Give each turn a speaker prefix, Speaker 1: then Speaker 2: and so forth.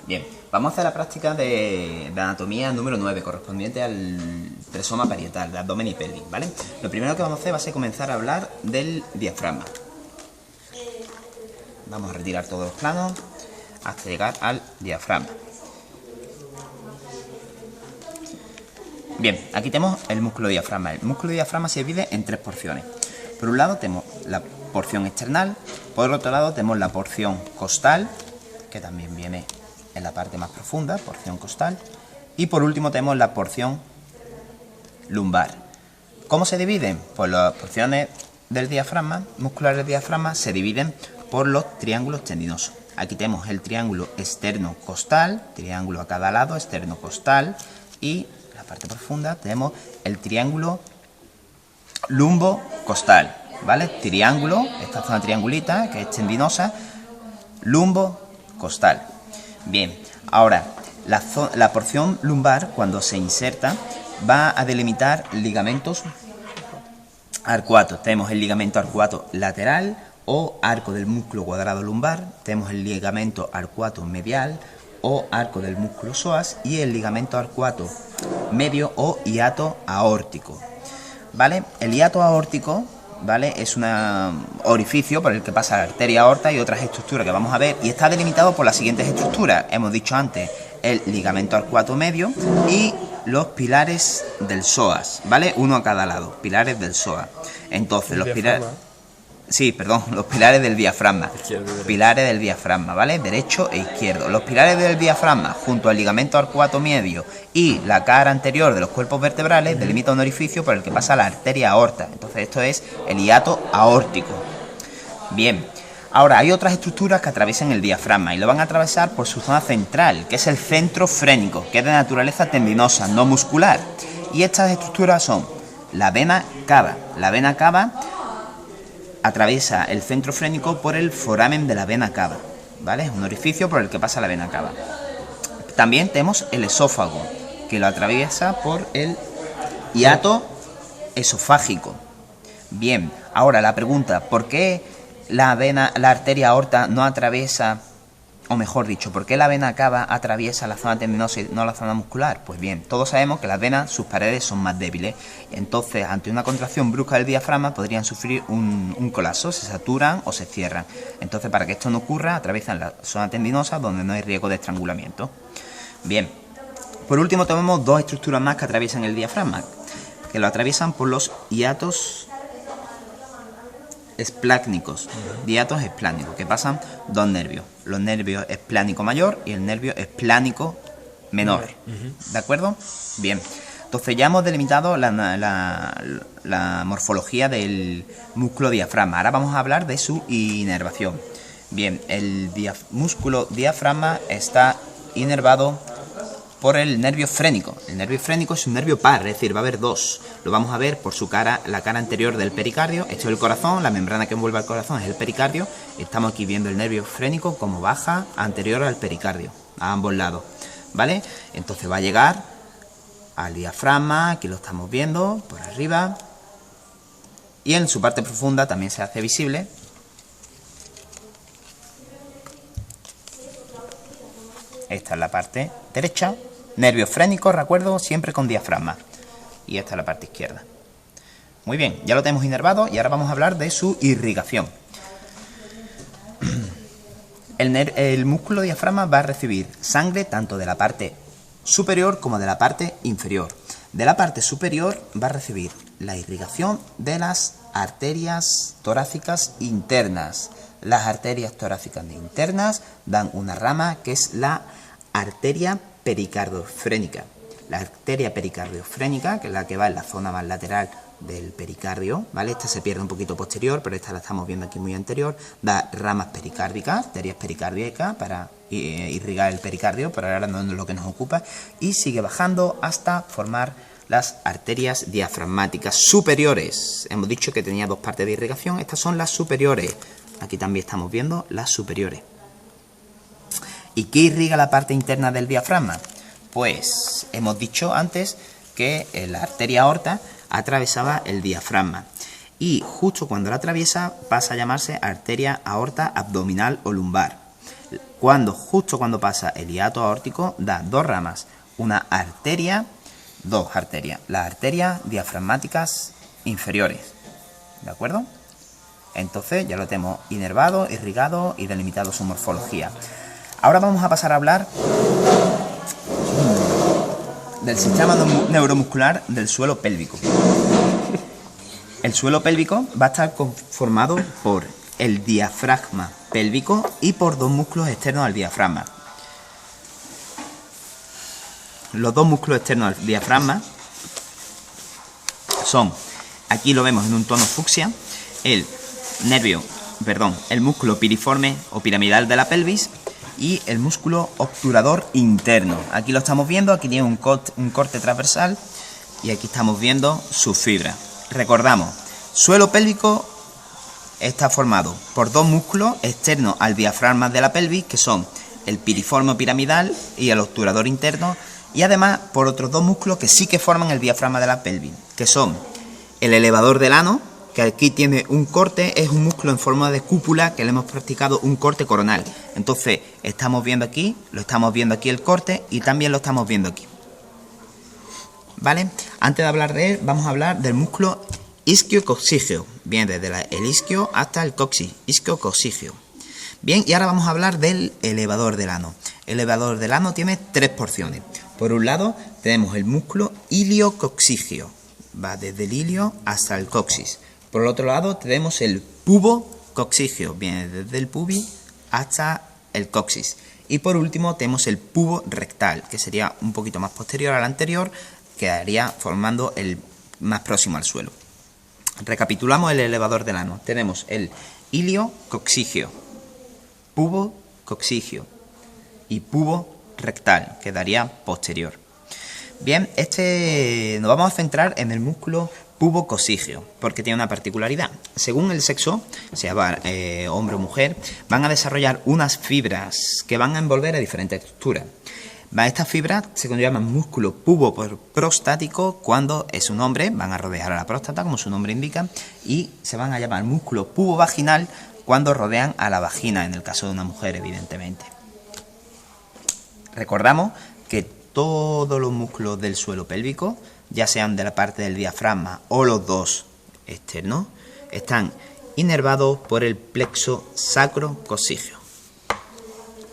Speaker 1: Bien, vamos a hacer la práctica de anatomía número 9, correspondiente al tresoma parietal, de abdomen y pelvis, ¿vale? Lo primero que vamos a hacer va a ser comenzar a hablar del diafragma. Vamos a retirar todos los planos hasta llegar al diafragma. Bien, aquí tenemos el músculo diafragma. El músculo diafragma se divide en tres porciones. Por un lado tenemos la porción external, por el otro lado tenemos la porción costal, que también viene en la parte más profunda, porción costal, y por último tenemos la porción lumbar. ¿Cómo se dividen? Pues las porciones del diafragma, musculares del diafragma, se dividen por los triángulos tendinosos. Aquí tenemos el triángulo externo-costal, triángulo a cada lado, externo-costal, y en la parte profunda tenemos el triángulo lumbo-costal, ¿vale? Triángulo, esta zona triangulita, que es tendinosa, lumbo-costal. Bien, ahora, la porción lumbar, cuando se inserta, va a delimitar ligamentos arcuatos. Tenemos el ligamento arcuato lateral o arco del músculo cuadrado lumbar, tenemos el ligamento arcuato medial o arco del músculo psoas y el ligamento arcuato medio o hiato aórtico, ¿vale? El hiato aórtico, ¿vale?, es un orificio por el que pasa la arteria aorta y otras estructuras que vamos a ver, y está delimitado por las siguientes estructuras. Hemos dicho antes el ligamento arcuato medio y los pilares del psoas, ¿vale? Uno a cada lado, pilares del psoas. Entonces, los pilares... Sí, perdón, los pilares del diafragma. Pilares del diafragma, ¿vale? Derecho e izquierdo. Los pilares del diafragma, junto al ligamento arcuato medio y la cara anterior de los cuerpos vertebrales, delimitan un orificio por el que pasa la arteria aorta. Entonces, esto es el hiato aórtico. Bien, ahora hay otras estructuras que atraviesan el diafragma y lo van a atravesar por su zona central, que es el centro frénico, que es de naturaleza tendinosa, no muscular. Y estas estructuras son la vena cava. La vena cava atraviesa el centro frénico por el foramen de la vena cava, ¿vale? Es un orificio por el que pasa la vena cava. También tenemos el esófago, que lo atraviesa por el hiato esofágico. Bien, ahora la pregunta, ¿por qué la arteria aorta no atraviesa, o mejor dicho, ¿por qué la vena cava atraviesa la zona tendinosa y no la zona muscular? Pues bien, todos sabemos que las venas, sus paredes son más débiles. Entonces, ante una contracción brusca del diafragma, podrían sufrir un colapso, se saturan o se cierran. Entonces, para que esto no ocurra, atraviesan la zona tendinosa donde no hay riesgo de estrangulamiento. Bien, por último tenemos dos estructuras más que atraviesan el diafragma, que lo atraviesan por los hiatos esplácnicos, hiatos esplánicos, que pasan dos nervios, los nervios esplánico mayor y el nervio esplánico menor, ¿de acuerdo? Bien, entonces ya hemos delimitado la morfología del músculo diafragma. Ahora vamos a hablar de su inervación. Bien, el músculo diafragma está inervado por el nervio frénico. El nervio frénico es un nervio par, es decir, va a haber dos. Lo vamos a ver por su cara, la cara anterior del pericardio. Esto es el corazón, la membrana que envuelve al corazón es el pericardio. Estamos aquí viendo el nervio frénico como baja anterior al pericardio, a ambos lados, ¿vale? Entonces va a llegar al diafragma, aquí lo estamos viendo, por arriba. Y en su parte profunda también se hace visible. Esta es la parte derecha, nervio frénico, recuerdo, siempre con diafragma. Y esta es la parte izquierda. Muy bien, ya lo tenemos inervado y ahora vamos a hablar de su irrigación. El músculo diafragma va a recibir sangre tanto de la parte superior como de la parte inferior. De la parte superior va a recibir la irrigación de las arterias torácicas internas. Las arterias torácicas internas dan una rama que es la arteria pericardiofrénica. La arteria pericardiofrénica, que es la que va en la zona más lateral del pericardio, ¿vale? Esta se pierde un poquito posterior, pero esta la estamos viendo aquí muy anterior. Da ramas pericárdicas, arterias pericárdicas para irrigar el pericardio, pero ahora no es lo que nos ocupa. Y sigue bajando hasta formar las arterias diafragmáticas superiores. Hemos dicho que tenía dos partes de irrigación, estas son las superiores. Aquí también estamos viendo las superiores. ¿Y qué irriga la parte interna del diafragma? Pues hemos dicho antes que la arteria aorta atravesaba el diafragma. Y justo cuando la atraviesa pasa a llamarse arteria aorta abdominal o lumbar. Justo cuando pasa el hiato aórtico, da dos ramas, dos arterias, las arterias diafragmáticas inferiores, ¿de acuerdo? Entonces ya lo tenemos inervado, irrigado y delimitado su morfología. Ahora vamos a pasar a hablar del sistema neuromuscular del suelo pélvico. El suelo pélvico va a estar conformado por el diafragma pélvico y por dos músculos externos al diafragma. Los dos músculos externos al diafragma son, aquí lo vemos en un tono fucsia, el músculo piriforme o piramidal de la pelvis y el músculo obturador interno. Aquí lo estamos viendo, aquí tiene un corte transversal y aquí estamos viendo sus fibras. Recordamos, suelo pélvico está formado por dos músculos externos al diafragma de la pelvis, que son el piriforme o piramidal y el obturador interno, y además por otros dos músculos que sí que forman el diafragma de la pelvis, que son el elevador del ano, que aquí tiene un corte, es un músculo en forma de cúpula que le hemos practicado un corte coronal. Entonces, lo estamos viendo aquí el corte y también lo estamos viendo aquí. ¿Vale? Antes de hablar de él, vamos a hablar del músculo isquiocoxígeo. Bien, desde el isquio hasta el coxis, isquiocoxígeo. Bien, y ahora vamos a hablar del elevador del ano. El elevador del ano tiene tres porciones. Por un lado, tenemos el músculo iliocoxígeo. Va desde el ilio hasta el coxis. Por el otro lado tenemos el pubocoxígeo, viene desde el pubis hasta el coxis. Y por último tenemos el pubo rectal, que sería un poquito más posterior al anterior, quedaría formando el más próximo al suelo. Recapitulamos el elevador del ano. Tenemos el iliocoxígeo, pubocoxígeo y pubo rectal, quedaría posterior. Bien, nos vamos a centrar en el músculo pubocoxígeo, porque tiene una particularidad. Según el sexo, sea hombre o mujer, van a desarrollar unas fibras que van a envolver a diferentes estructuras. Estas fibras se llaman músculo puboprostático cuando es un hombre, van a rodear a la próstata, como su nombre indica, y se van a llamar músculo pubovaginal cuando rodean a la vagina, en el caso de una mujer, evidentemente. Recordamos que todos los músculos del suelo pélvico, ya sean de la parte del diafragma o los dos externos, están inervados por el plexo sacrocoxígeo.